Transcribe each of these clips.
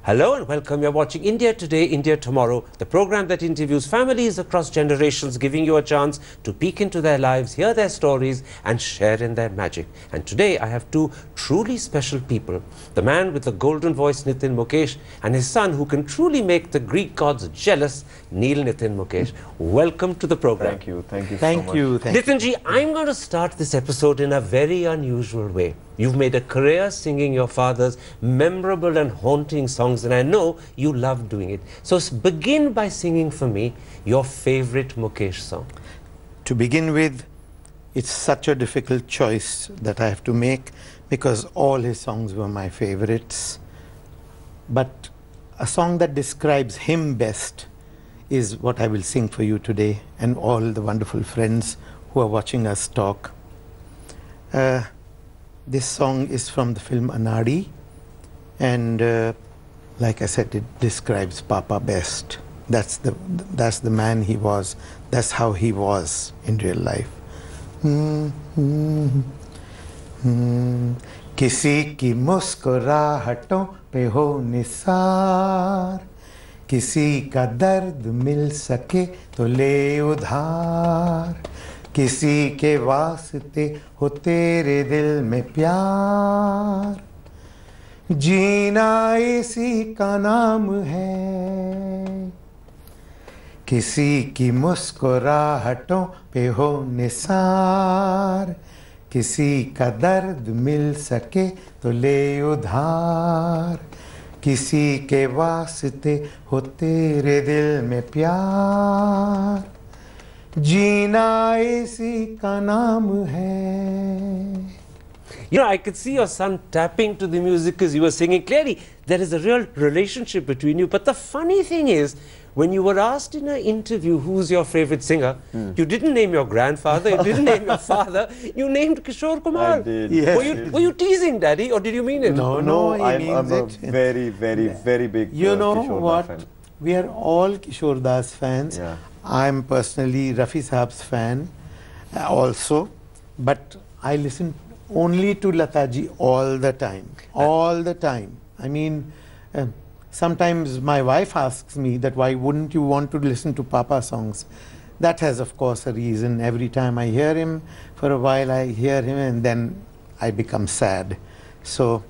Hello and welcome. You're watching India Today, India Tomorrow, the program that interviews families across generations, giving you a chance to peek into their lives, hear their stories and share in their magic. And today I have two truly special people. The man with the golden voice, Nitin Mukesh, and his son who can truly make the Greek gods jealous, Neil Nitin Mukesh. Welcome to the program. Thank you. Thank you Thank so much. you. Nitinji, I'm going to start this episode in a very unusual way. You've made a career singing your father's memorable and haunting songs, and I know you love doing it. So begin by singing for me your favorite Mukesh song. To begin with, it's such a difficult choice that I have to make because all his songs were my favorites. But a song that describes him best is what I will sing for you today and all the wonderful friends who are watching us talk. This song is from the film Anadi, and like I said, it describes Papa best. That's the man he was. That's how he was in real life. किसी की मुस्कुराहटों पे हो निसार, किसी का दर्द मिल सके तो ले उधार, किसी के वास्ते हो तेरे दिल में प्यार, जीना इसी का नाम है, किसी की मुस्कुराहटों पे हो निसार, किसी का दर्द मिल सके तो ले उधार, किसी के वास्ते हो तेरे दिल में प्यार, जीना इसी का नाम है. You know, I could see your son tapping to the music as you were singing. Clearly, there is a real relationship between you. But the funny thing is, when you were asked in an interview who's your favorite singer, you didn't name your grandfather, you didn't name your father, you named Kishore Kumar. I did. Yes. Were you teasing, Daddy, or did you mean it? No, I'm a very big You know Kishore what? fan. We are all Kishore Das fans. Yeah. I'm personally Rafi Saab's fan also, but I listen only to Lataji all the time. All the time. I mean, sometimes my wife asks me that why wouldn't you want to listen to Papa songs? That has, of course, a reason. Every time I hear him, for a while I hear him and then I become sad. So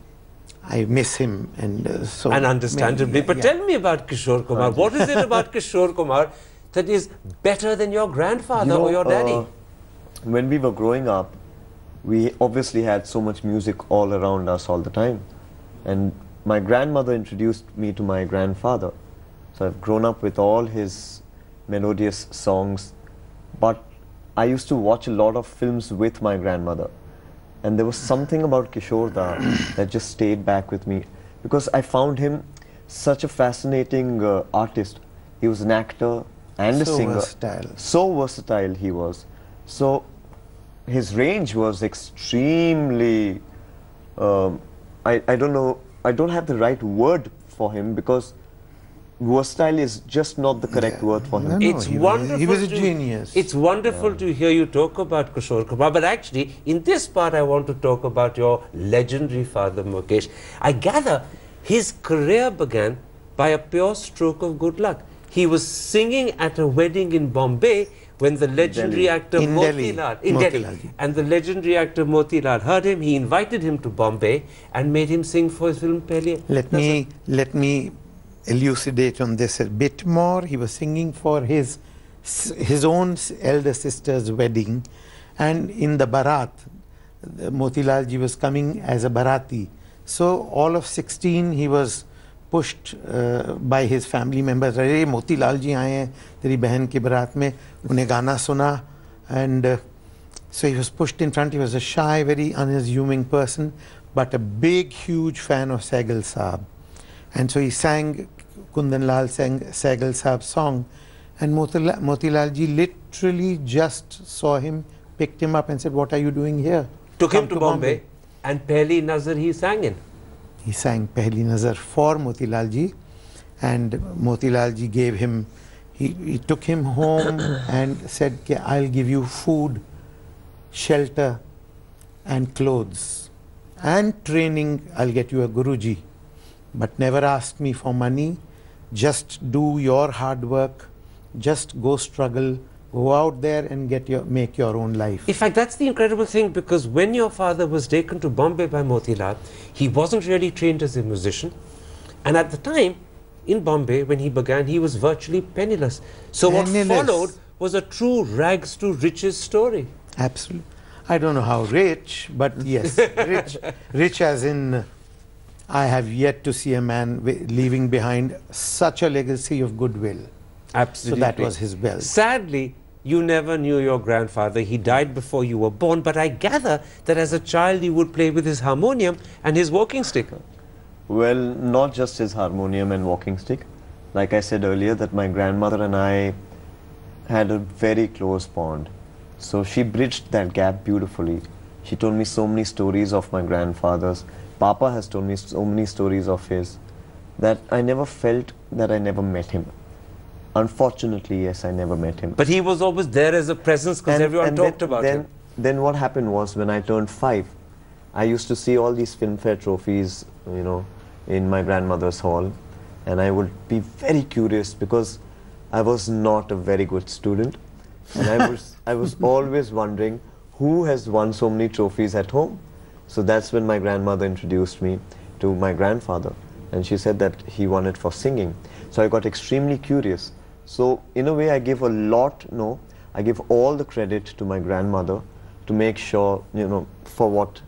I miss him, and so... And understandably. But tell me about Kishore Kumar. What is it about Kishore Kumar that is better than your grandfather or your daddy? When we were growing up, we obviously had so much music all around us all the time. And my grandmother introduced me to my grandfather. So I've grown up with all his melodious songs. But I used to watch a lot of films with my grandmother. And there was something about Kishore Da that just stayed back with me. Because I found him such a fascinating artist. He was an actor and a singer. Versatile. So versatile he was. So his range was extremely, I don't know, I don't have the right word for him because versatile is just not the correct word for him. No, It's wonderful. He was a genius. It's wonderful to hear you talk about Kishore Kumar, but actually, in this part, I want to talk about your legendary father, Mukesh. I gather his career began by a pure stroke of good luck. He was singing at a wedding in Bombay when the legendary actor Motilal, and the legendary actor Motilal heard him. He invited him to Bombay and made him sing for his film Pehle. Let me elucidate on this a bit more. He was singing for his own elder sister's wedding, and in the barat, Motilal ji was coming as a barati. So all of 16, he was pushed by his family members. अरे मोतीलाल जी आए हैं तेरी बहन की बारात में, उन्हें गाना सुना, and so he was pushed in front. He was a shy, very unassuming person, but a big, huge fan of Sehgal Saab, and so he sang. Kundan Lal sang Sehgal Saab's song, and Motilal ji literally just saw him, picked him up, and said, "What are you doing here?" Took him to Bombay, and Pehli Nazar he sang in. He sang Pehli Nazar for Motilal ji, and Motilal ji gave him, he took him home and said, I'll give you food, shelter and clothes and training. I'll get you a Guruji. but never asked me for money. Just do your hard work, just go struggle, go out there and make your own life. In fact, that's the incredible thing, because when your father was taken to Bombay by Motilal, he wasn't really trained as a musician. And at the time, in Bombay, when he began, he was virtually penniless. So what followed was a true rags to riches story. Absolutely. I don't know how rich, but yes, rich as in I have yet to see a man leaving behind such a legacy of goodwill. Absolutely. So that was his wealth. Sadly, you never knew your grandfather. He died before you were born, but I gather that as a child you would play with his harmonium and his walking stick. Well, not just his harmonium and walking stick. Like I said earlier, that my grandmother and I had a very close bond. So she bridged that gap beautifully. She told me so many stories of my grandfather's. Papa has told me so many stories of his, that I never felt that I never met him. Unfortunately, yes, I never met him. But he was always there as a presence, because everyone talked about him. Then what happened was, when I turned 5, I used to see all these filmfare trophies, you know, in my grandmother's hall, and I would be very curious, because I was not a very good student, and I was always wondering who has won so many trophies at home. So that's when my grandmother introduced me to my grandfather, and she said that he won it for singing. So I got extremely curious. So in a way I give I give all the credit to my grandmother to make sure, you know, for what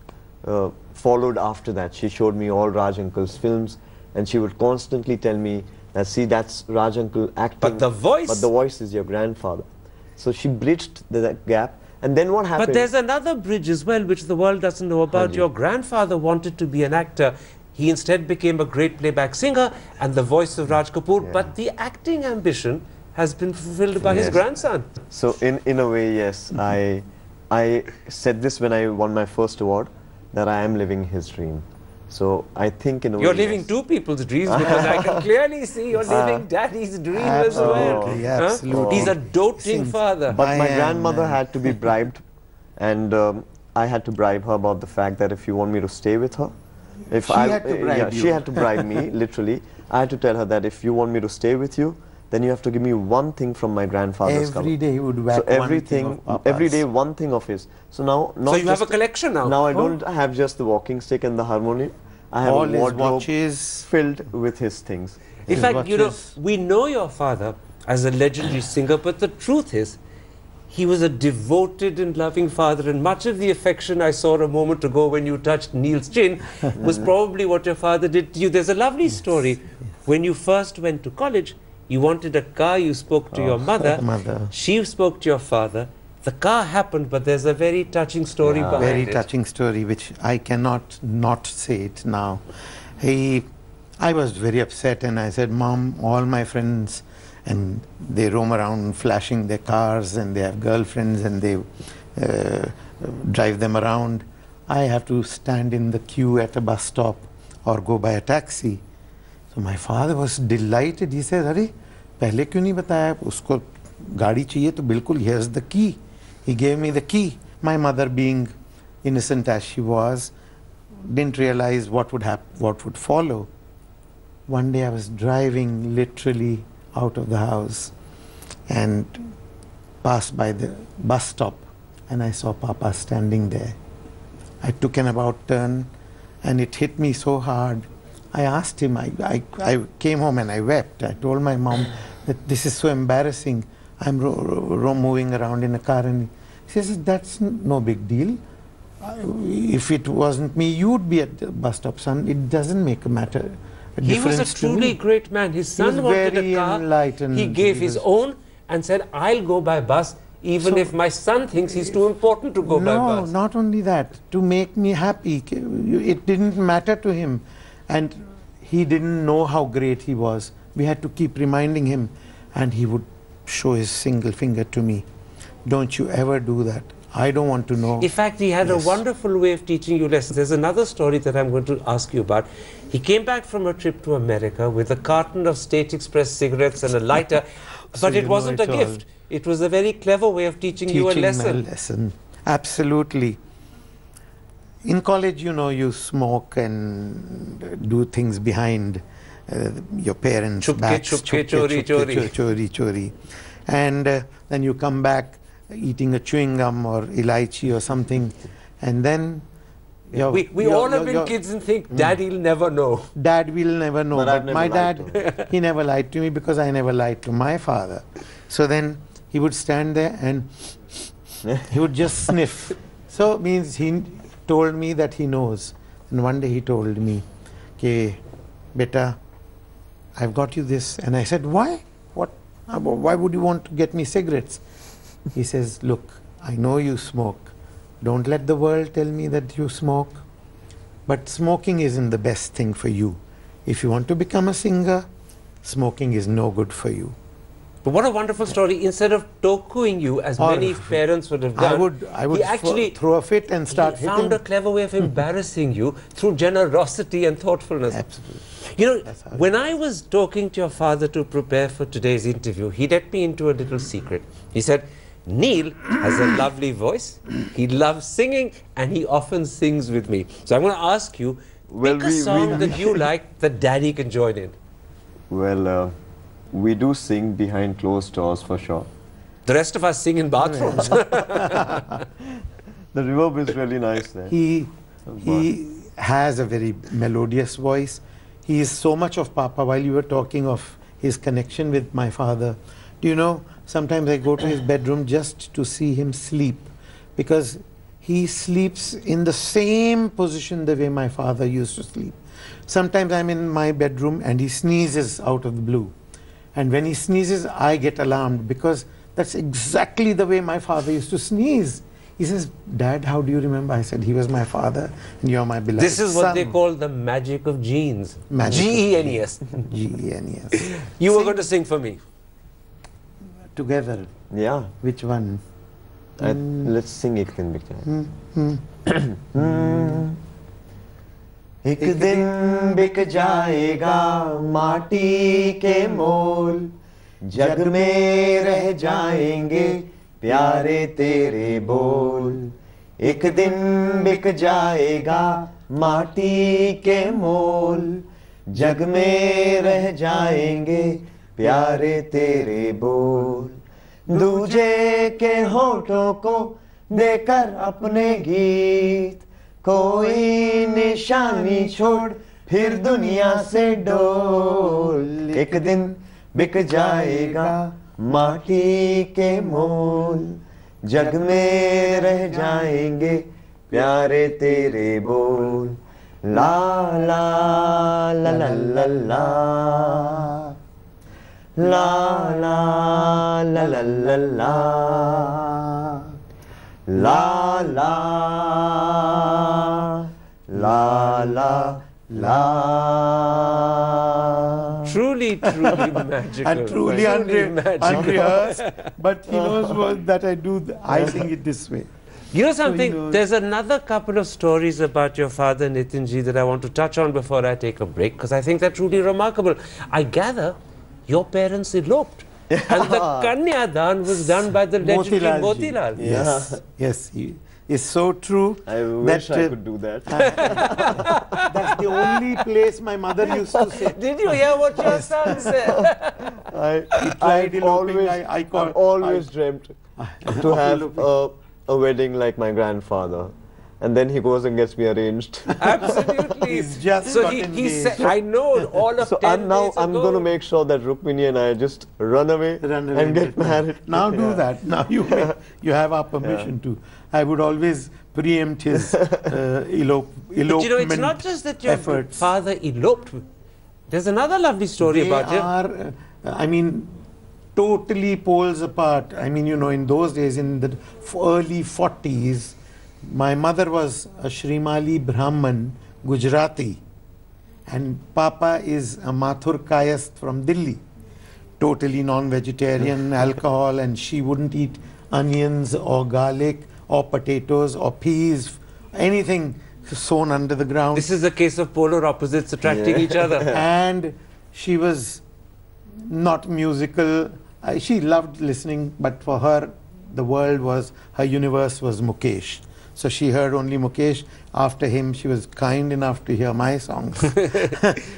followed after that. She showed me all Raj Uncle's films, and she would constantly tell me that, see, that's Raj Uncle acting, but the voice is your grandfather. So she bridged that gap. And then what happened? But there's another bridge as well, which the world doesn't know about. Your grandfather wanted to be an actor. He instead became a great playback singer and the voice of Raj Kapoor. Yeah. But the acting ambition has been fulfilled by his grandson. So in a way, yes, I said this when I won my first award, that I am living his dream. So I think in a way, you're living two people's dreams, because I can clearly see you're living Daddy's dream as well. Absolutely. He's a doting father. But my grandmother had to be bribed, and I had to bribe her about the fact that if you want me to stay with her, she had to bribe me, literally. I had to tell her that if you want me to stay with you, then you have to give me one thing from my grandfather's Every day he would whack every day one thing of his. So now, so you have a collection now. Now I don't have just the walking stick and the harmonium. I have all a wardrobe watches filled with his things. In fact, you know, we know your father as a legendary singer, but the truth is, he was a devoted and loving father, and much of the affection I saw a moment ago when you touched Neil's chin was probably what your father did to you. There's a lovely story. When you first went to college, you wanted a car, you spoke to your mother, she spoke to your father. The car happened, but there's a very touching story behind it. Very touching story, which I cannot not say it now. I was very upset, and I said, Mom, all my friends, and they roam around flashing their cars, and they have girlfriends, and they drive them around. I have to stand in the queue at a bus stop or go by a taxi. So my father was delighted. He said, "Arey, pehle kyun nahi bataya? Usko gaadi chahiye to bilkul, here's the key." He gave me the key. My mother, being innocent as she was, didn't realize what would follow. One day I was driving literally out of the house and passed by the bus stop, and I saw Papa standing there. I took an about turn, and it hit me so hard. I asked him, I came home and I wept. I told my mom that this is so embarrassing. I'm moving around in a car, and she says, that's no big deal. If it wasn't me, you'd be at the bus stop, son. It doesn't make a matter. He was a truly great man. His son wanted a car. He gave his own and said, I'll go by bus, even if my son thinks he's too important to go by bus. No, not only that, to make me happy. It didn't matter to him. And he didn't know how great he was. We had to keep reminding him, and he would show his single finger to me. Don't you ever do that. I don't want to know. In fact, he had a wonderful way of teaching you lessons. There's another story that I'm going to ask you about. He came back from a trip to America with a carton of State Express cigarettes and a lighter, but it wasn't a gift. It was a very clever way of teaching you a lesson. Absolutely. in college, you know, you smoke and do things behind your parents' backs. Chupke, chori, chori. Chori. And then you come back eating a chewing gum or elaichi or something, and then we all have been kids and think Daddy'll never know. Dad will never know. But I've But my never lied dad, he never lied to me because I never lied to my father. So then he would stand there and he would just sniff. So it means he told me that he knows. And one day he told me, "Okay, beta, I've got you this." And I said, "Why? What? Why would you want to get me cigarettes?" He says, "Look, I know you smoke. Don't let the world tell me that you smoke. But smoking isn't the best thing for you. If you want to become a singer, smoking is no good for you." But what a wonderful story. Instead of tokuing you, as many parents would have done, I would he actually throw a fit and start he found hitting. a clever way of embarrassing you through generosity and thoughtfulness. Absolutely. You know, when I was talking to your father to prepare for today's interview, he let me into a little secret. He said, Neil has a lovely voice, he loves singing, and he often sings with me. So I'm going to ask you, pick a song that you like that Daddy can join in. Well, we do sing behind closed doors for sure. The rest of us sing in bathrooms. The reverb is really nice there. He has a very melodious voice. He is so much of Papa. While you were talking of his connection with my father, do you know, sometimes I go to his bedroom just to see him sleep, because he sleeps in the same position the way my father used to sleep. Sometimes I'm in my bedroom and he sneezes out of the blue. And when he sneezes, I get alarmed because that's exactly the way my father used to sneeze. He says, "Dad, how do you remember?" I said, "He was my father and you're my beloved This is what son." they call the magic of genes. Magic of G-E-N-E-S. G-E-N-E-S. You were going to sing for me. Together. Yeah. Which one? Let's sing एक दिन बिक एक दिन बिक जाएगा माटी के मोल, जग में रह जाएंगे प्यारे तेरे बोल। एक दिन बिक जाएगा माटी के मोल, जग में रह जाएंगे प्यारे तेरे बोल। दूजे के होठों को देकर अपने गीत, कोई निशानी छोड़ फिर दुनिया से डोल। एक दिन बिक जाएगा माटी के मोल, जग में रह जाएंगे प्यारे तेरे बोल। ला ला ला ला ला ला ला ला ला ला ला ला ला ला ला ला। Truly, truly magical. And truly unrehearsed, but he knows that I sing it this way. You know something? So There's another couple of stories about your father, Nitinji, that I want to touch on before I take a break, because I think they're truly remarkable. I gather your parents eloped. And the Kanyadan was done by the legendary Motilal. Yes, yes, it's so true. I wish I could do that. That's the only place my mother used to say. Did you hear what your son said? I've always dreamt to have a wedding like my grandfather. And then he goes and gets me arranged. Absolutely. He's just so got he said, I know all of so 10 now days I'm ago. going to make sure that Rukmini and I just run away and get married. Now do that. Now you have our permission to. I would always preempt his elopement. But you know, it's not just that your father eloped. There's another lovely story about him. I mean, totally poles apart. I mean, you know, in those days, in the early 40s, my mother was a Shrimali Brahman, Gujarati, and Papa is a Mathur Kayast from Delhi. Totally non-vegetarian, alcohol, and she wouldn't eat onions or garlic or potatoes or peas, anything sown under the ground. This is a case of polar opposites attracting each other. And she was not musical. She loved listening, but for her, the world was, her universe was Mukesh. so she heard only Mukesh. After him, she was kind enough to hear my songs.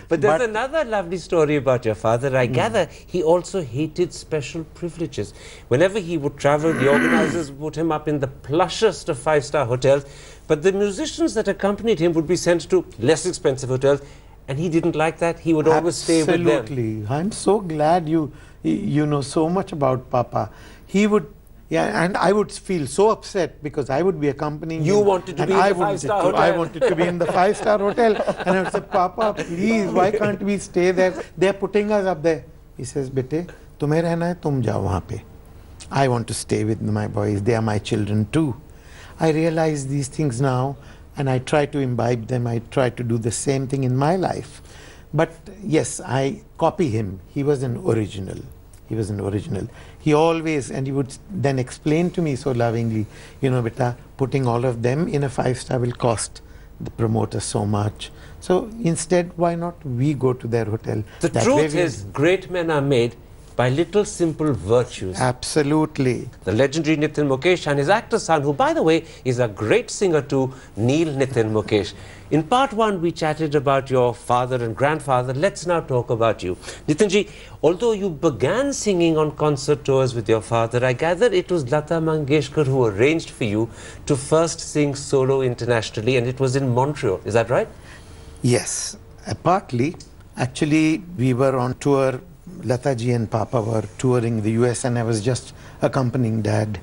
But there's another lovely story about your father. I gather he also hated special privileges. Whenever he would travel, the organizers would put him up in the plushest of five-star hotels, but the musicians that accompanied him would be sent to less expensive hotels, and he didn't like that. He would always stay with them. Absolutely. I'm so glad you know so much about Papa. He would, yeah, and I would feel so upset because I would be accompanying You him, wanted to be in the five-star hotel. I wanted to be in the five-star hotel, and I would say, Papa, please, why can't we stay there? They're putting us up there. He says, Bete, tumhe rehna hai, tum jao wahan pe. I want to stay with my boys. They are my children too. I realize these things now, and I try to imbibe them. I try to do the same thing in my life. But yes, I copy him. He was an original. He was an original. He always, and he would then explain to me so lovingly, you know, beta, putting all of them in a five-star will cost the promoter so much. So instead, why not we go to their hotel? The truth is, great men are made by little simple virtues. Absolutely. The legendary Nitin Mukesh and his actor son, who by the way is a great singer too, Neil Nitin Mukesh. In part one, we chatted about your father and grandfather. Let's now talk about you. Nitinji, although you began singing on concert tours with your father, I gather it was Lata Mangeshkar who arranged for you to first sing solo internationally, and it was in Montreal. Is that right? Yes, partly. Actually, we were on tour. Lata ji and Papa were touring the US, and I was just accompanying Dad.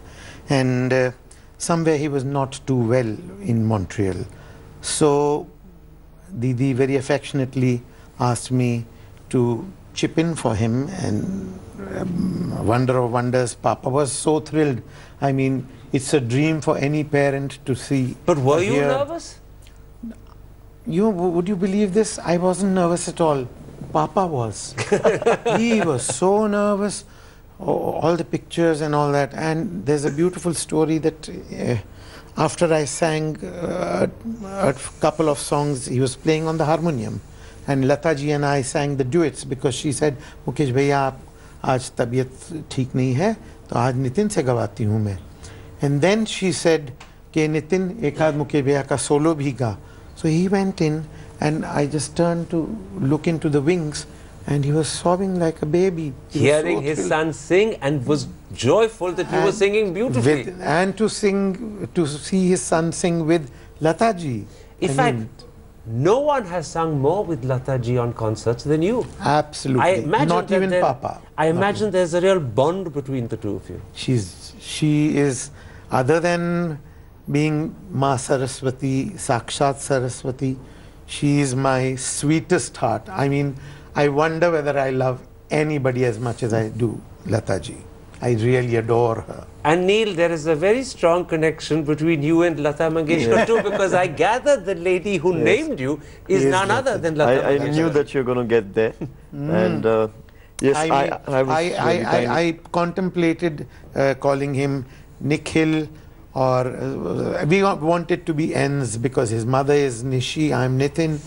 And somewhere he was not too well in Montreal. So Didi very affectionately asked me to chip in for him, and wonder of wonders, Papa was so thrilled. I mean, it's a dream for any parent to see. But were you nervous? Would you believe this? I wasn't nervous at all. Papa was. He was so nervous. All the pictures and all that. And there's a beautiful story that after I sang a couple of songs, he was playing on the harmonium. And Lata ji and I sang the duets because she said, Mukesh bhaiya, aaj tabiyat theek nahi hai, to aaj Nitin se gawati hu main. And then she said, ke Nitin, ek aad Mukesh bhaiya ka solo bhi ga. So he went in, and I just turned to look into the wings, and he was sobbing like a baby. Hearing his son sing, and was joyful that you were singing beautifully. And to see his son sing with Lata ji. In fact, no one has sung more with Lata ji on concerts than you. Absolutely. Not even Papa. I imagine there's a real bond between the two of you. She is, other than being Ma Saraswati, Sakshat Saraswati, she is my sweetest heart. I mean, I wonder whether I love anybody as much as I do Lata ji. I really adore her. And Neil, there is a very strong connection between you and Lata Mangeshkar too, because I gather the lady who named you is none other than Lata Mangeshkar. I knew that you're going to get there. And yes, I contemplated calling him Nikhil, or we wanted to be N's because his mother is Nishi, I'm Nitin,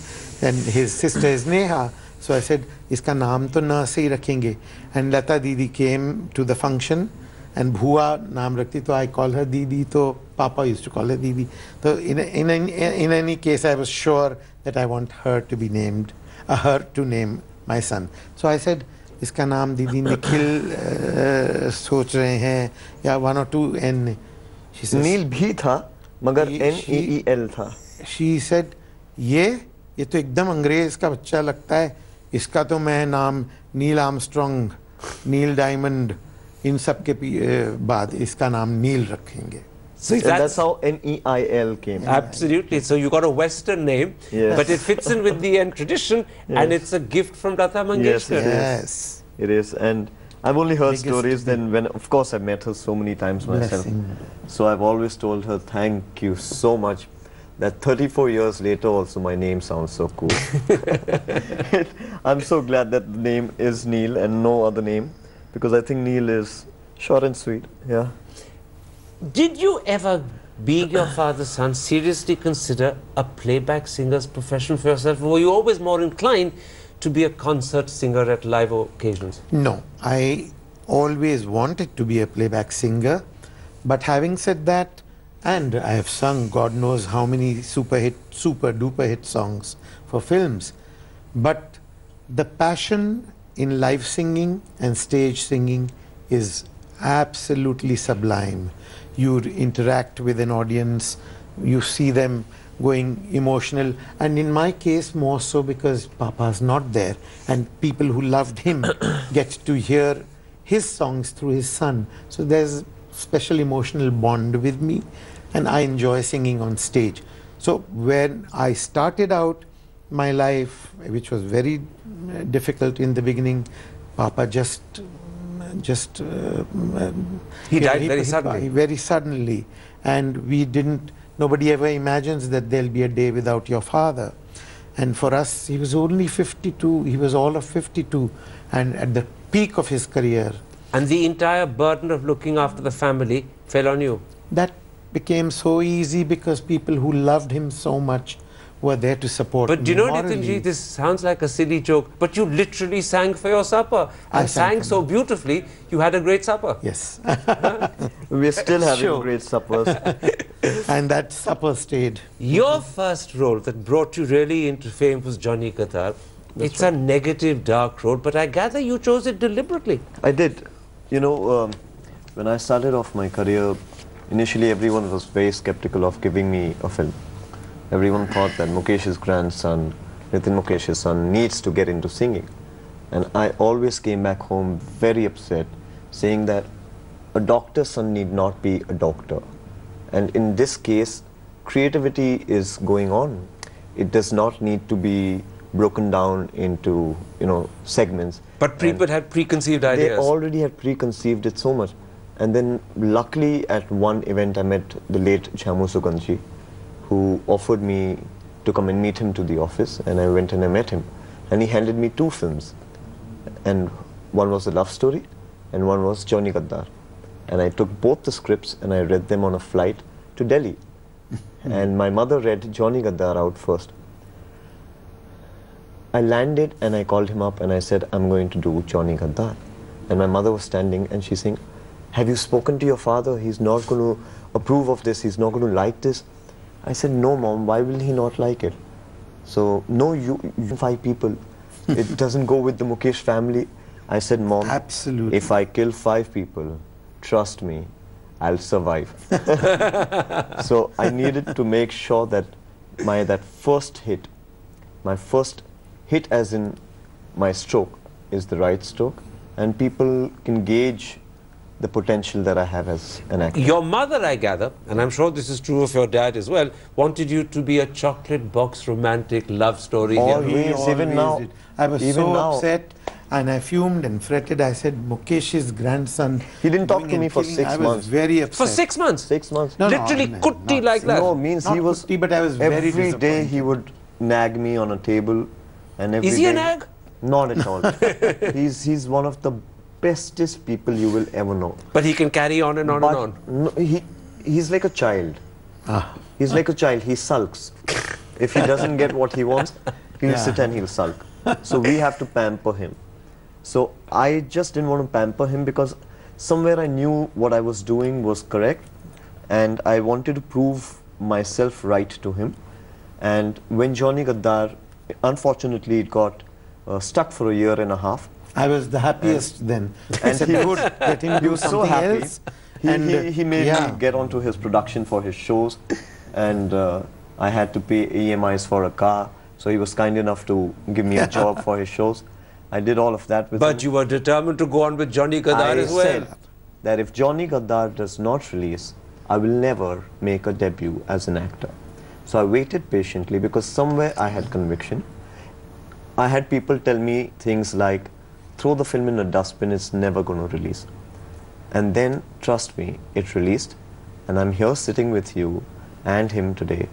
and his sister is Neha. So I said, iska naam to na se hi rakhenge. And Lata Didi came to the function, and Bhua naam rakhti, so I call her Didi, so Papa used to call her Didi. So in any case, I was sure that I want her to be named, her to name my son. So I said, iska naam Didi Nikhil soch rahe hain, ya one or two N. She says, Neil bhi tha, magar N-E-E-L tha. She said, ये तो एकदम अंग्रेज का बच्चा लगता है, इसका तो मैं नाम नील आर्मस्ट्रॉन्ग, नील डायमंड, इन सब के बाद इसका नाम नील रखेंगे. So that's how N-E-I-L came. Absolutely. So you got a Western name, but it fits in with the N tradition, and it's a gift from Lata Mangeshkar. Yes, it is. And I've only heard stories. Then, when of course I've met her so many times myself, so I've always told her thank you so much. That 34 years later also my name sounds so cool. I'm so glad that the name is Neil and no other name, because I think Neil is short and sweet. Yeah. Did you ever, being your father's son, seriously consider a playback singer's profession for yourself? Or were you always more inclined to be a concert singer at live occasions? No, I always wanted to be a playback singer, but having said that, And I have sung God knows how many super duper hit songs for films. But the passion in live singing and stage singing is absolutely sublime. You interact with an audience, you see them going emotional, and in my case more so because Papa's not there, and people who loved him get to hear his songs through his son. So there's special emotional bond with me, and I enjoy singing on stage. So when I started out my life, which was very difficult in the beginning, Papa he died very suddenly. Very suddenly, and nobody ever imagines that there'll be a day without your father. And for us, he was only 52. He was all of 52, and at the peak of his career. And the entire burden of looking after the family fell on you. That became so easy because people who loved him so much were there to support him. But do you know, Nitinji, this sounds like a silly joke, but you literally sang for your supper. And sang so beautifully, you had a great supper. Yes. We're still having great suppers. And that supper stayed. Your first role that brought you really into fame was Johnny Qatar. It's a negative, dark road, but I gather you chose it deliberately. I did. You know, when I started off my career, initially everyone was very skeptical of giving me a film. Everyone thought that Mukesh's grandson, Nitin Mukesh's son, needs to get into singing. And I always came back home very upset, saying that a doctor's son need not be a doctor. And in this case, creativity is going on. It does not need to be broken down into, segments. But people had preconceived ideas. They already had preconceived it so much. And then luckily at one event I met the late Jhamu Sugandji, who offered me to come and meet him to the office, and I went and I met him. And he handed me 2 films. And one was a love story and one was Johnny Qatar. And I took both the scripts and I read them on a flight to Delhi. And my mother read Johnny Qatar out first. I landed and I called him up and I said, I'm going to do Johnny Qatar. And my mother was standing and she's saying, have you spoken to your father? He's not going to approve of this. He's not going to like this. I said, no, Mom, why will he not like it? So, no, you 5 people. It doesn't go with the Mukesh family. I said, Mom, absolutely. If I kill 5 people, trust me, I'll survive. So I needed to make sure that my first hit as in my stroke, is the right stroke, and people can gauge the potential that I have as an actor. Your mother, I gather, and I'm sure this is true of your dad as well, wanted you to be a chocolate box romantic love story. Always, even now. Did. I was so upset and I fumed and fretted. I said, Mukesh's grandson. He didn't talk to me for 6 months. I was very upset. For 6 months? 6 months. No, literally kutti like that. No, means not he was kutti, but I was very every day he would nag me on a table, and every Is he day, a nag? Not at all. He's one of the bestest people you will ever know. But he can carry on and on and on. No, he's like a child. He's like a child. He sulks. If he doesn't get what he wants, he'll sit and he'll sulk. So we have to pamper him. So I just didn't want to pamper him because somewhere I knew what I was doing was correct, and I wanted to prove myself right to him. And when Johnny Qatar, unfortunately, it got stuck for a year and a half. I was the happiest then. And he would let him do so something happy. else. He made me get onto his production for his shows, and I had to pay EMIs for a car. So he was kind enough to give me a job for his shows. I did all of that with him. But you were determined to go on with Johnny Qatar as well. I said that if Johnny Qatar does not release, I will never make a debut as an actor. So I waited patiently because somewhere I had conviction. I had people tell me things like, throw the film in a dustbin, it's never going to release. And then, trust me, it released. And I'm here sitting with you and him today,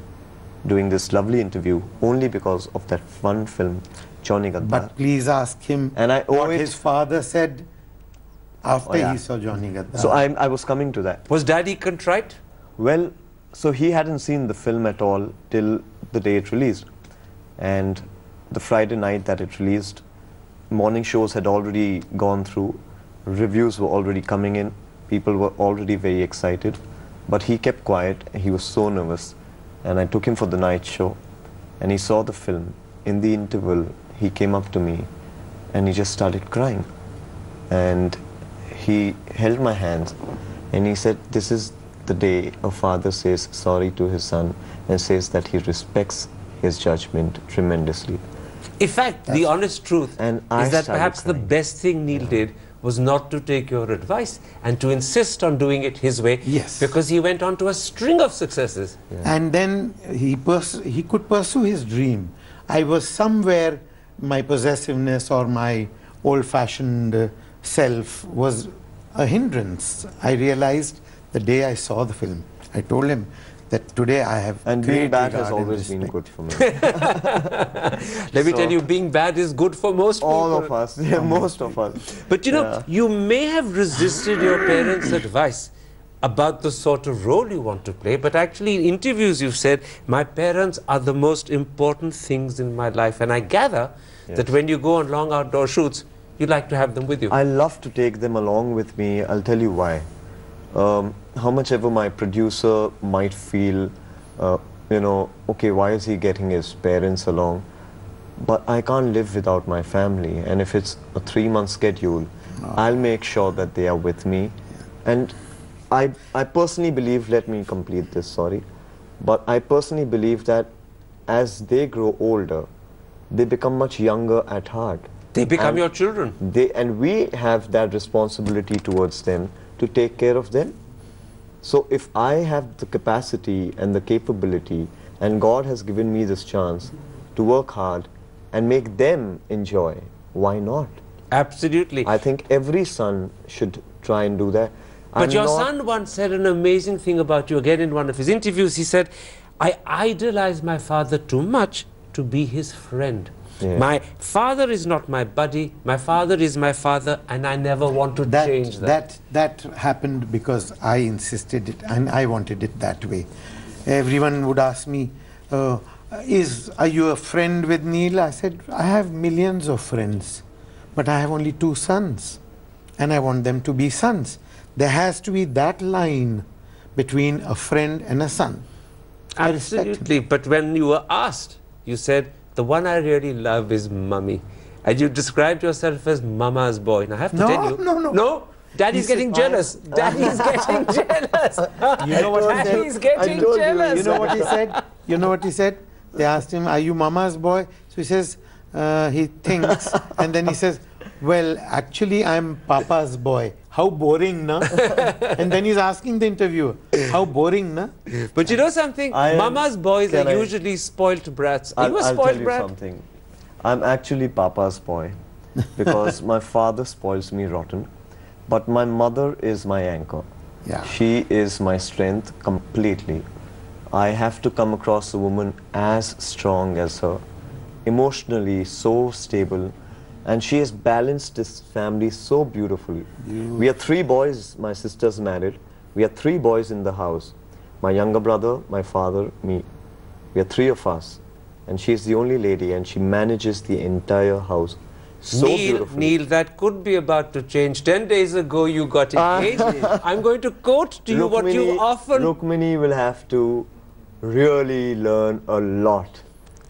doing this lovely interview only because of that one film, Johnny Qatar. But please ask him what his father said after he saw Johnny Qatar. So I was coming to that. Was Daddy contrite? Well, so he hadn't seen the film at all till the day it released. And the Friday night that it released, morning shows had already gone through, reviews were already coming in, people were already very excited. But he kept quiet. He was so nervous. And I took him for the night show. And he saw the film. In the interval, he came up to me and he just started crying. And he held my hands and he said, this is the day a father says sorry to his son and says that he respects his judgment tremendously. In fact, the honest truth And is that started perhaps the crying. best thing Neil did was not to take your advice and to insist on doing it his way. Yes. Because he went on to a string of successes. And then he could pursue his dream. I was somewhere, my possessiveness or my old-fashioned self was a hindrance. I realized the day I saw the film. I told him that today I have And being great bad has regard and always been respect. good for me. Let me So- tell you, being bad is good for most people. All of us, yeah, most of us. But you know, Yeah. you may have resisted your parents' advice about the sort of role you want to play, but actually in interviews you've said, my parents are the most important things in my life. And I gather that when you go on long outdoor shoots, you like to have them with you. I love to take them along with me. I'll tell you why. How much ever my producer might feel, you know, okay, why is he getting his parents along? But I can't live without my family. And if it's a 3-month schedule, I'll make sure that they are with me. And I personally believe, let me complete this, sorry. But I personally believe that as they grow older, they become much younger at heart. They become And your children. and we have that responsibility towards them to take care of them. So if I have the capacity and the capability, and God has given me this chance to work hard and make them enjoy, why not? Absolutely. I think every son should try and do that. But your not- son once said an amazing thing about you, again in one of his interviews. He said, I idolize my father too much to be his friend. Yeah. My father is not my buddy, my father is my father, and I never want to change that. That happened because I insisted it and I wanted it that way. Everyone would ask me, are you a friend with Neil? I said, I have millions of friends, but I have only 2 sons and I want them to be sons. There has to be that line between a friend and a son. I respect him. Absolutely. But when you were asked, you said, the one I really love is Mummy. And you described yourself as Mama's boy. Now I have to tell you. No. No? Daddy's He said, getting jealous. Daddy's getting jealous. You know what he said? Daddy's getting told you, jealous. You know what he said? You know what he said? They asked him, are you Mama's boy? So he says, he thinks, and then he says, well, actually I'm Papa's boy. How boring, na? And then he's asking the interviewer, how boring, na? But you know something? Mama's boys are usually spoilt brats. Are you a I'll spoilt tell you brat? something. I'm actually Papa's boy because my father spoils me rotten, but my mother is my anchor. Yeah. She is my strength completely. I have to come across a woman as strong as her, emotionally so stable, and she has balanced this family so beautifully. We are 3 boys, my sister's married. We are 3 boys in the house. My younger brother, my father, me. We are 3 of us. And she's the only lady and she manages the entire house so beautifully. Neil, that could be about to change. 10 days ago you got engaged. I'm going to quote to you what you often... Rukmini will have to really learn a lot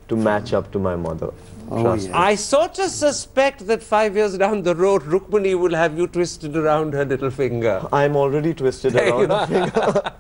to match up to my mother. Trust me. I sort of suspect that 5 years down the road, Rukmini will have you twisted around her little finger. I'm already twisted There around you the are.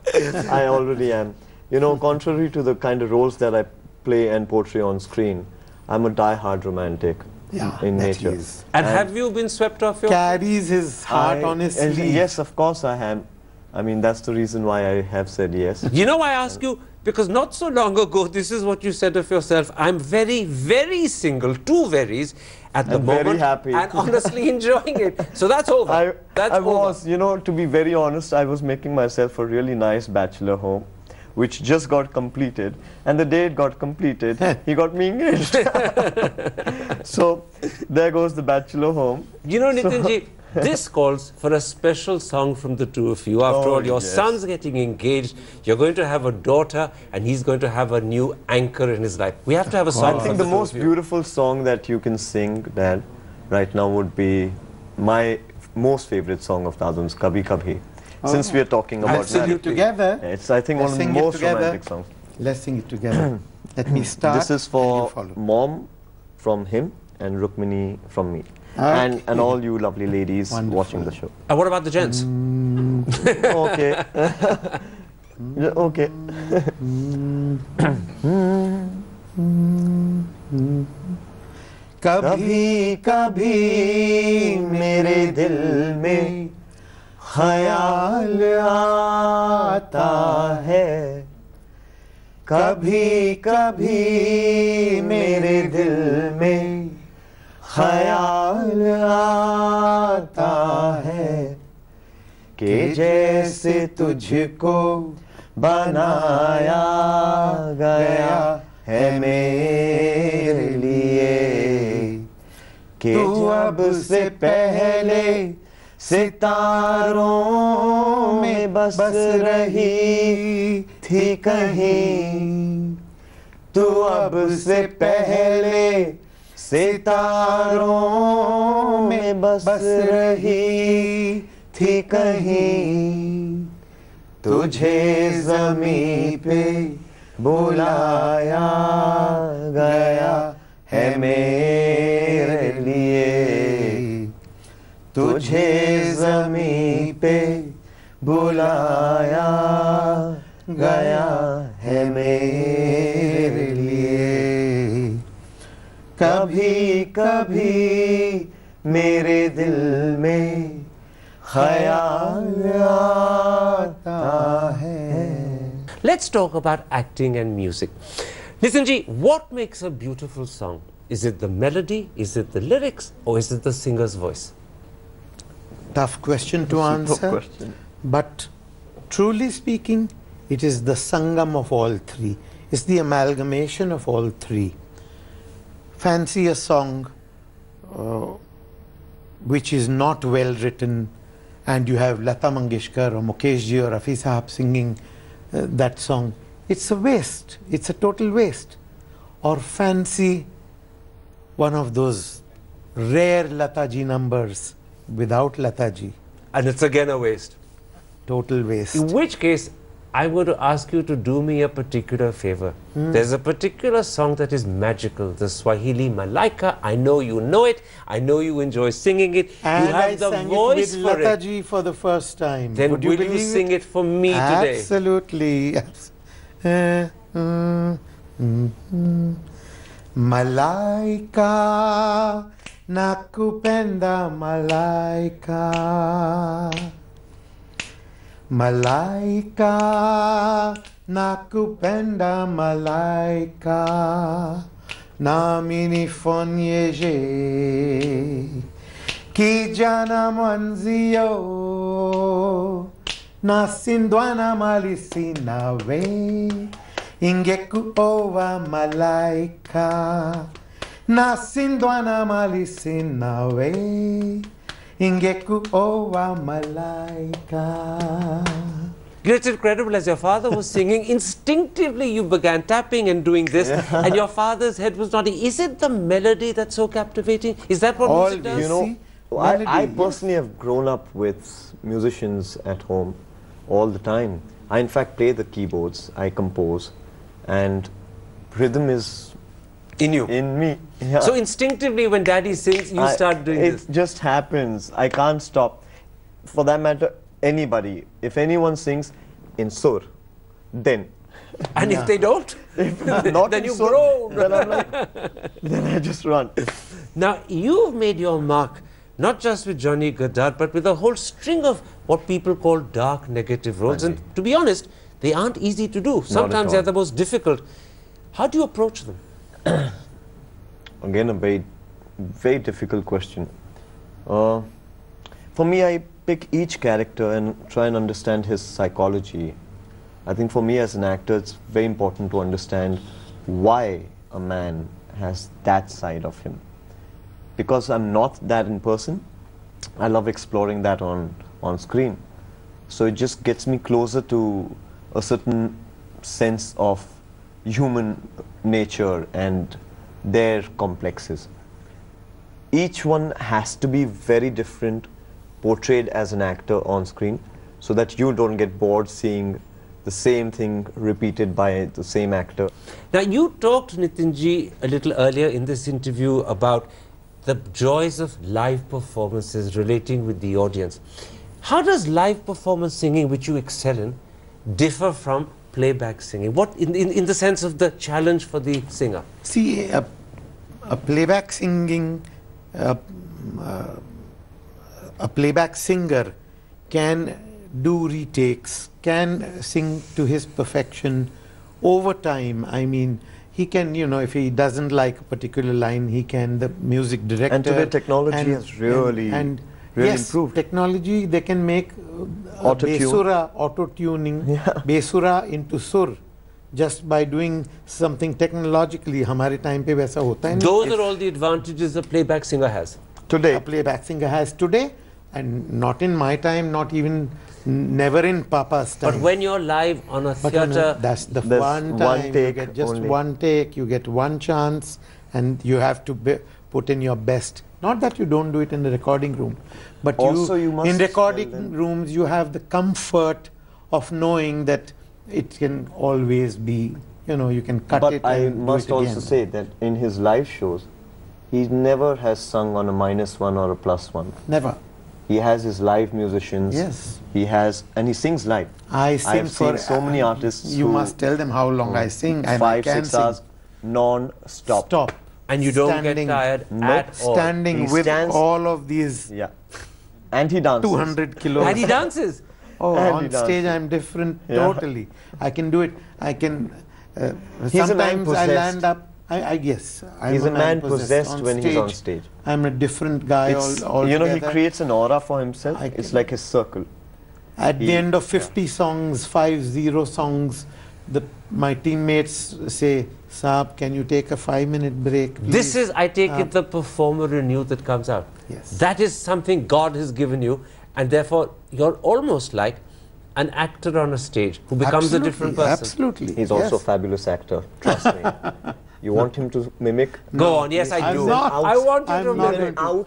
finger. I already am. You know, contrary to the kind of roles that I play and portray on screen, I'm a die-hard romantic in that nature. he is. And have you been swept off your... Carries his heart on his and sleeve. yes, of course I am. I mean, that's the reason why I have said yes. You know why I ask you? Because not so long ago, this is what you said of yourself. I'm very, very single, 2 veries at the I'm moment. very happy. And honestly enjoying it. So that's over. That's I over. was, you know, to be very honest, I was making myself a really nice bachelor home, which just got completed. And the day it got completed, he got me engaged. So there goes the bachelor home. You know, Nitinji, this calls for a special song from the 2 of you. After all, your son's getting engaged, you're going to have a daughter, and he's going to have a new anchor in his life. We have to have a song I for think the the 2 most of you. beautiful song that you can sing, Dad, right now would be my most favorite song of Tadum's, Kabhi Kabhi. since we are talking about Let's sing it together. It's, I think, Let's one of the sing it most together. romantic songs. Let's sing it together. Let me start. This is and for you follow. Mom from him and Rukmini from me. Okay. And all you lovely ladies Wonderful. watching the show. And what about the gents? Okay. Okay. कभी कभी मेरे दिल में ख्याल आता है, कभी कभी मेरे दिल में ख्याल आता है कि जैसे तुझको बनाया गया है मेरे लिए, कि अब से पहले सितारों में बस रही थी कहीं, तू अब से पहले सितारों में बस रही थी कहीं, तुझे ज़मीं पे बुलाया गया है मेरे लिए, तुझे ज़मीं पे बुलाया गया है मेरे लिए, कभी कभी मेरे दिल में ख्याल आता है. Let's talk about acting and music. Nitinji, what makes a beautiful song? Is it the melody, is it the lyrics, or is it the singer's voice? Tough question to answer. Question. But truly speaking, it is the sangam of all three. It's the amalgamation of all three. Fancy a song which is not well written, and you have Lata Mangeshkar or Mukesh ji or Rafi Sahab singing that song. It's a waste. It's a total waste. Or fancy one of those rare Lata ji numbers without Lata ji. And it's again a waste. Total waste. In which case, I'm going to ask you to do me a particular favor. There's a particular song that is magical, the Swahili Malaika. I know you know it. I know you enjoy singing it. And you have I the sang voice it with for Lata it. ji for the first time. Then Would will you believe sing it for me today? Absolutely. Malaika, nakupenda malaika. Malaika, nakupenda malaika. Nami nifanyeje kijana mwanzio, nasindwana malisi nawe, ingekuoa malaika. Nasindwana malisi nawe, ingekuoa malaika. It's incredible. As your father was singing, instinctively you began tapping and doing this, and your father's head was nodding. Is it the melody that's so captivating? Is that what music does? You know, I personally have grown up with musicians at home all the time. I in fact play the keyboards, I compose, and rhythm is In you. in me. Yeah. So instinctively when daddy sings, you start doing it this. just happens. I can't stop. For that matter, anybody, if anyone sings in sur, then. And if they don't, Not then in you sur, grow. then I'm like, then I just run. Now, you've made your mark not just with Johnny Gadar, but with a whole string of what people call dark negative roles. And to be honest, they aren't easy to do. Sometimes they're the most difficult. How do you approach them? Again, a very difficult question. For me, I pick each character and try and understand his psychology. I think for me as an actor, it's very important to understand why a man has that side of him. Because I'm not that in person, I love exploring that on screen. So it just gets me closer to a certain sense of human nature and their complexes. Each one has to be very different, portrayed as an actor on screen, so that you don't get bored seeing the same thing repeated by the same actor. Now, you talked, Nitinji, a little earlier in this interview about the joys of live performances relating with the audience. How does live performance singing, which you excel in, differ from playback singing? What, in the sense of the challenge for the singer? See, a playback singing, a playback singer can do retakes, can sing to his perfection over time. I mean, he can, you know, if he doesn't like a particular line, he can, the music director. And today technology has really yes, improved. Technology, they can make Besura, auto-tuning, Besura into Sur, just by doing something technologically. Hamare time pe waisa hota hai nahi. Those are all the advantages a playback singer has. Today. A playback singer has today, and not in my time, not even, never in Papa's time. But when you're live on a theatre, that's the there's one one time, take you get just only. one take, you get one chance, and you have to put in your best. Not that you don't do it in the recording room, but also you must in recording rooms, you have the comfort of knowing that it can always be, you know, you can cut it. But I and must do it also again. say that in his live shows, he never has sung on a -1 or a +1. Never. He has his live musicians. Yes. He has, and he sings live. I sing I've seen so many artists. You who must tell them how long I sing. And 5, I can 6 sing. hours non-stop. Stop. and you don't Standing. get tired Nope. at all. Standing He with stands- all of these Yeah. And he dances. 200 kilos. And he dances. Oh, And he on stage dances. I'm different, Yeah. totally. I can do it. I can. He's a man Sometimes I possessed. land up. I guess. I'm He's a man possessed when he's on stage. I'm a different guy It's, all you know, he altogether. creates an aura for himself. I It's can- like his circle. At the end of 50 songs, 50 songs, my teammates say, Saab, can you take a 5-minute break, please? This is, I take it, the performer in you that comes out. Yes. That is something God has given you, and therefore you're almost like an actor on a stage who becomes a different person. Absolutely. He's also a yes. fabulous actor. Trust me. You want him to mimic? Go on, yes, I I'm do. not. I want you I'm to not mimic. going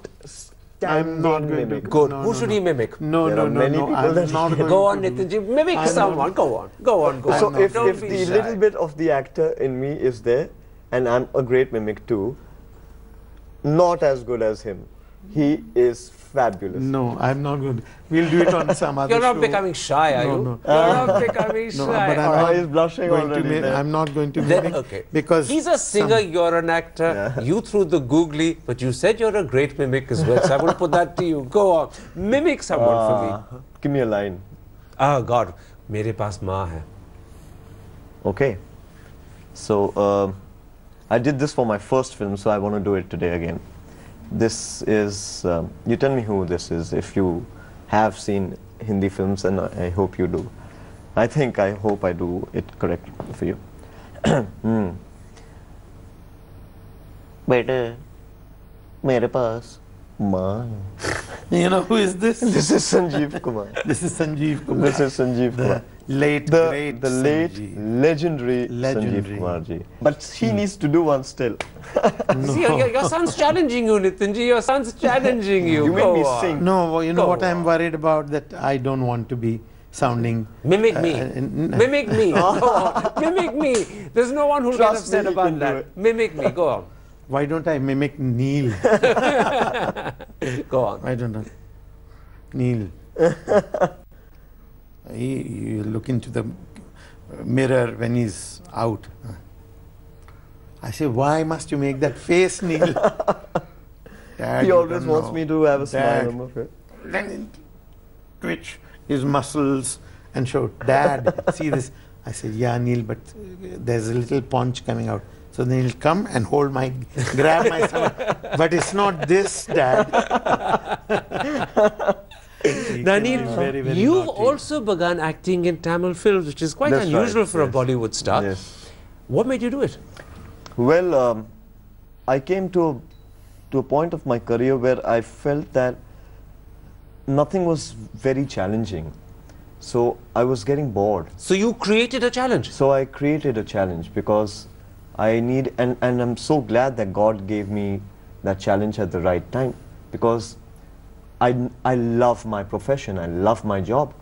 I'm not going to. Good. No, Who no, should no. he mimic? No, There no, are no, many no. people I'm that- not going Go on, to do- Nitinji. Mimic I'm someone. not- Go on. Go on. Go I'm on. So if Don't the be shy. little bit of the actor in me is there, and I'm a great mimic too, not as good as him. He is fabulous. No, I'm not going to. We'll do it on some other You're not show. becoming shy, are No, you? no. You're not becoming No, shy. but I'm Oh, not he's blushing going to already there. I'm not going to Then- mimic okay. because He's a singer, you're an actor. Yeah. You threw the googly, but you said you're a great mimic as well. So I will put that to you. Go on. Mimic someone for me. Give me a line. Oh God, मेरे पास माँ है. Okay. So I did this for my first film, so I want to do it today again. This is, you tell me who this is, if you have seen Hindi films, and I hope you do. I hope I do it correct for you. बेटे मेरे पास माँ है. you know who is this? This is Sanjeev Kumar. This is Sanjeev Kumar. This is Sanjeev Kumar. Late, great the late, Sanjeev. legendary Legendary. Sanjeev Kumar ji. But he needs to do one still. See, your son's challenging you, Nitinji. Your son's challenging you. You make Go me on. sing. No, you know Go what I'm on. worried about? That I don't want to be sounding. Mimic me. Mimic me. Go on. Mimic me. There's no one who'll get Trust me, upset you about can do that. it. Mimic me. Go on. Why don't I mimic Neil? Go on. I don't know. Neil. You look into the mirror when he's out. I say, why must you make that face, Neil? Dad, He you always don't wants know. me to have a Dad. smile on my face. Then twitch his muscles and show, Dad, see this. I said, yeah, Neil, but there's a little paunch coming out. So then he'll come and grab my stomach. But it's not this, Dad. He can be Danil, very, very you've naughty. also begun acting in Tamil films, which is quite That's unusual right, for a yes. Bollywood star. Yes. What made you do it? Well, I came to a point of my career where I felt that nothing was very challenging. So I was getting bored. So you created a challenge. So I created a challenge because I need, and I'm so glad that God gave me that challenge at the right time, because I love my profession, I love my job,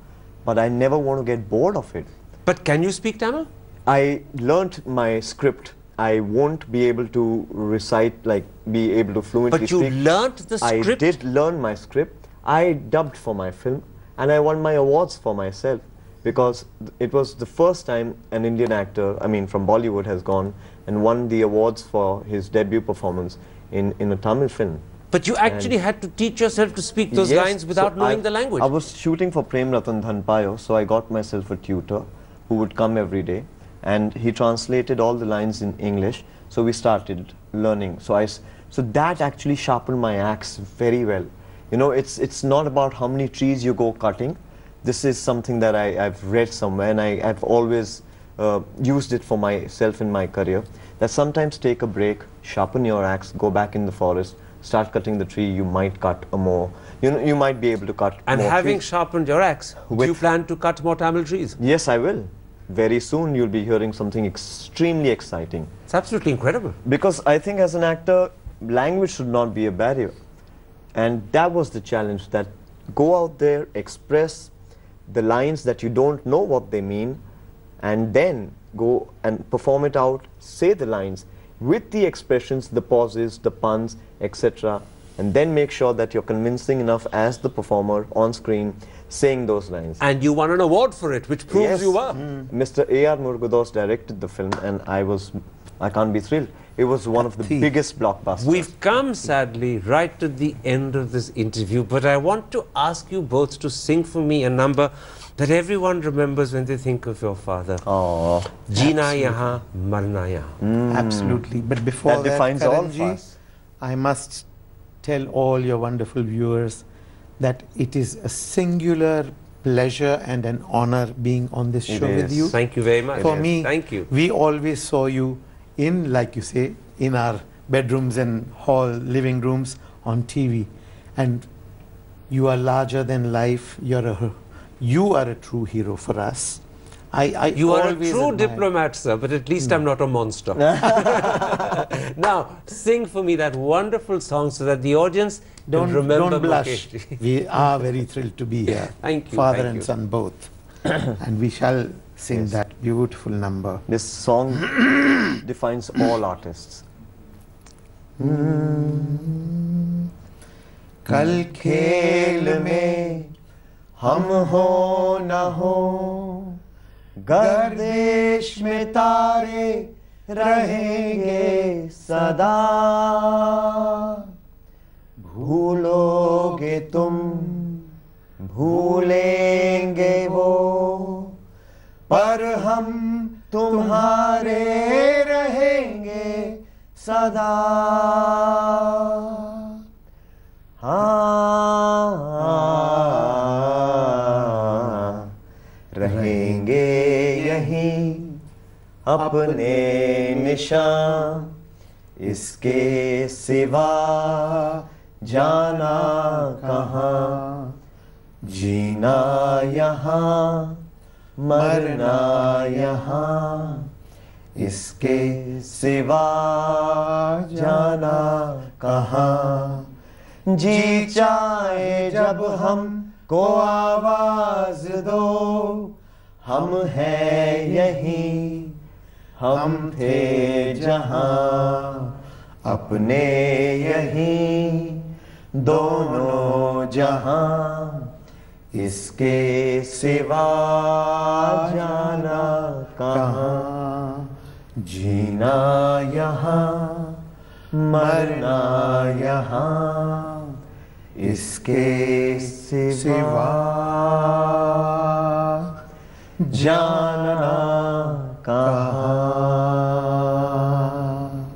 but I never want to get bored of it. But can you speak Tamil? I learnt my script. I won't be able to recite, like, be able to fluently But you speak. learnt the script? I did learn my script. I dubbed for my film, and I won my awards for myself, because it was the first time an Indian actor, I mean from Bollywood, has gone and won the awards for his debut performance in a Tamil film. But you actually had to teach yourself to speak those Yes, lines without so knowing the language. I was shooting for Prem Ratan Dhanpayo, so I got myself a tutor who would come every day, and he translated all the lines in English. So we started learning. So that actually sharpened my axe very well. You know, it's not about how many trees you go cutting. This is something that I've read somewhere, and I've always used it for myself in my career. That sometimes take a break, sharpen your axe, go back in the forest, start cutting the tree. You might cut a more. You know, you might be able to cut. And more having trees. sharpened your axe, do you plan to cut more Tamil trees? Yes, I will. Very soon you'll be hearing something extremely exciting. It's absolutely incredible. Because I think as an actor, language should not be a barrier. And that was the challenge, that go out there, express the lines that you don't know what they mean, and then go and perform it out, say the lines with the expressions, the pauses, the puns, etc. And then make sure that you're convincing enough as the performer on screen saying those lines. And you won an award for it, which proves Yes. you were. Mr. A.R. Murugadoss directed the film, and I can't be thrilled. It was one of the biggest blockbusters. We've come, sadly, right to the end of this interview, but I want to ask you both to sing for me a number that everyone remembers when they think of your father. Oh, Jeena yahan, marna yahan. Absolutely. But before that defines all of Karanji, us. I must tell all your wonderful viewers that it is a singular pleasure and an honor being on this show with you. Thank you very much. For me, thank you. We always saw you in, like you say, in our bedrooms and hall, living rooms, on TV. And you are larger than life. You are a true hero for us. You are a always true admire. diplomat, sir, but at least I'm not a monster. Now, sing for me that wonderful song so that the audience can remember Don't blush. Mukesh. We are very thrilled to be here. Thank you. Father thank and you. son both. And we shall sing that beautiful number. This song defines all artists. कल खेल में हम हो न हो, गर्दिश में तारे रहेंगे सदा, भूलोगे तुम भूलेंगे वो, पर हम तुम्हारे रहेंगे सदा। रहेंगे यहीं अपने निशान, इसके सिवा जाना कहाँ, जीना यहाँ मरना यहाँ, इसके सिवा जाना कहाँ। जी चाहे जब हमको आवाज दो, हम हैं यहीं, हम थे जहाँ, अपने यहीं दोनों जहाँ, इसके सिवा जाना कहाँ। जीना यहाँ मरना यहाँ, इसके सिवा जाना कहाँ।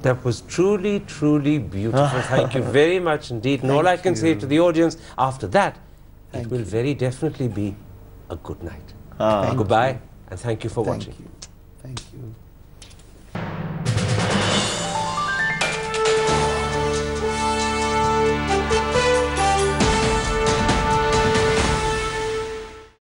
That was truly, truly beautiful. Thank you very much indeed. And all I can say to the audience after that, it will very definitely be a good night. Goodbye, and thank you for watching. Thank you.